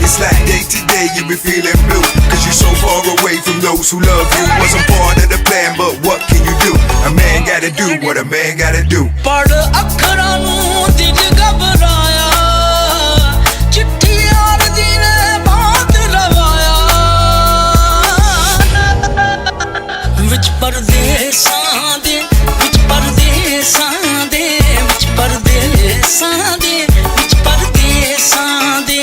It's like day to day you be feeling blue, cause you're so far away from those who love you. Wasn't part of the plan, but what can you do? A man gotta do what a man gotta do. ਪੜ ਅੱਖਰਾਂ ਨੂੰ ਦਿਲ ਘਬਰਾਇਆ, ਚਿੱਠੀ ਅਰਜ਼ੀ ਨੇ ਬਾਤ ਲਵਾਇਆ, ਵਿੱਚ ਪਰਦੇਸਾਂ ਦੇ, ਵਿੱਚ ਪਰਦੇਸਾਂ ਦੇ, ਵਿੱਚ ਪਰਦੇਸਾਂ ਦੇ, ਵਿੱਚ ਪਰਦੇਸਾਂ ਦੇ।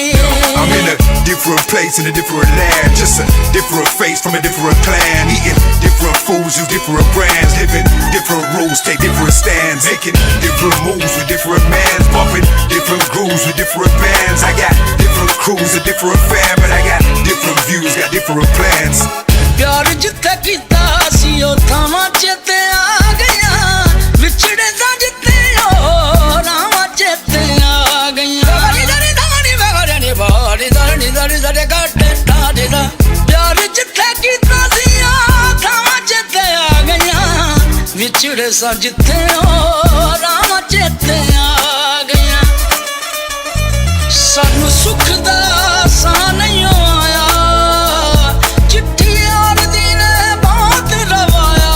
I'm in a different place in a different land, just a different face from a different clan, eating different foods, use different brands, living different rules, take different stands, making different moves with different mans, bumping different grooves with different bands. I got different crews, a different fam, but I got different views, got different plans. ਪਿਆਰ ਜਿੱਥੇ ਕੀਤਾ ਸੀ ਉਹ ਥਾਵਾਂ ਚੇਤੇ ਆ ਗਈਆਂ, ਵਿਛੜੇ ਤਾਂ ਜਿੱਥੇ ਉਹ ਰਾਵਾਂ ਚੇਤੇ ਆ ਗਈਆਂ। ਪਿਆਰ ਜਿੱਥੇ ਕੀਤਾ ਸੀ ਉਹ ਥਾਵਾਂ ਚੇਤੇ ਆ ਗਈਆਂ, ਵਿਛੜੇ ਸਾਂ ਜਿੱਥੇ ਉਹ ਰਾਵਾਂ ਚੇਤੇ ਆ ਗਈਆਂ। ਸਾਨੂੰ ਸੁੱਖ ਦਾ ਸਾਹ ਨਹੀਂ ਆਇਆ, ਚਿੱਠੀ ਅਰਜ਼ੀ ਨੇ ਬਹੁਤ ਲਵਾਇਆ,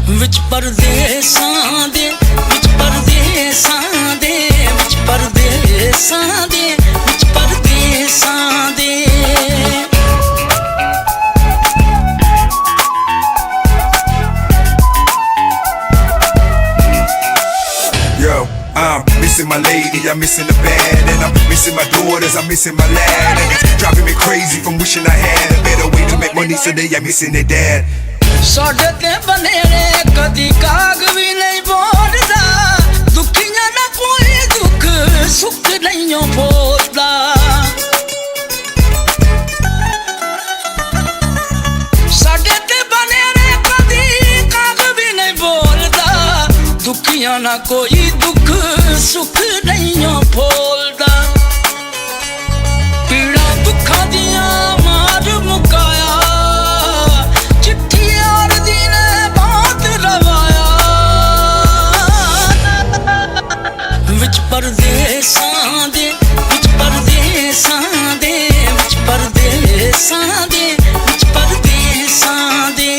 ਵਿੱਚ ਪਰਦੇਸਾਂ ਦੇ, ਵਿੱਚ ਪਰਦੇਸਾਂ ਦੇ, ਵਿੱਚ ਪਰਦੇਸਾਂ ਦੇ, ਵਿੱਚ ਪਰਦੇਸਾਂ ਦੇ। Yo, I'm missing my lady, I'm missing the band, and I'm missing my daughters, I'm missing my lad, and it's driving me crazy from wishing I had a better way to make money, so they I'm missing their dad. ਸਾਡੇ ਤੇ ਬਨੇਰੇ ਕਦੀ ਕਾਗ ਵੀ ਨਹੀਂ ਬੋਲਦਾ, ਦੁਖੀਆਂ ਨਾ ਕੋਈ ਦੁੱਖ ਸੁੱਖ ਨਹੀਂ ਬੋਲਦਾ। ਸਾਡੇ ਤੇ ਬਨੇਰੇ ਕਦੀ ਕਾਗ ਵੀ ਨਹੀਂ ਬੋਲਦਾ, ਦੁਖੀਆਂ ਨਾ ਕੋਈ ਦੁੱਖ ਸੁੱਖ ਨਹੀਂ ਬੋਲਦਾ। ਪੀੜਾ ਦੁੱਖਾਂ ਦੀਆਂ ਮਾਰ ਮੁਕਾਇਆ, ਚਿੱਠੀ ਅਰਜ਼ੀ ਨੇ ਬਹੁਤ ਲਵਾਇਆ, ਵਿੱਚ ਪਰਦੇਸਾਂ ਦੇ, ਵਿੱਚ ਪਰਦੇਸਾਂ ਦੇ, ਵਿੱਚ ਪਰਦੇਸਾਂ ਦੇ, ਵਿੱਚ ਪਰਦੇਸਾਂ ਦੇ।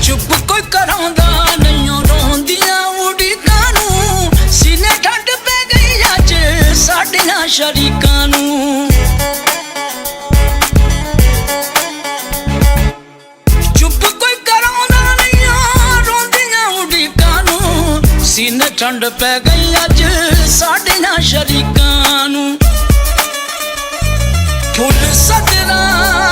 ਚੁੱਪ ਕੋਈ ਕਰਾਉਂਦਾ ਨਹੀਂ ਰੋਂਦੀਆਂ ਉਡੀਕਾਂ ਨੂੰ, ਸੀਨੇ ਠੰਡ ਪੈ ਗਈ ਅੱਜ ਸਾਡੀਆਂ ਸ਼ਰੀਕਾਂ ਨੂੰ। ਚੁੱਪ ਕੋਈ ਕਰਾਉਂਦਾ ਨਹੀਂ ਰੋਂਦੀਆਂ ਉਡੀਕਾਂ ਨੂੰ, ਸੀਨੇ ਠੰਡ ਪੈ ਗਈ ਅੱਜ ਸਾਡੀਆਂ ਸ਼ਰੀਕਾਂ ਨੂੰ। ਫੁੱਲ ਸਜਣਾ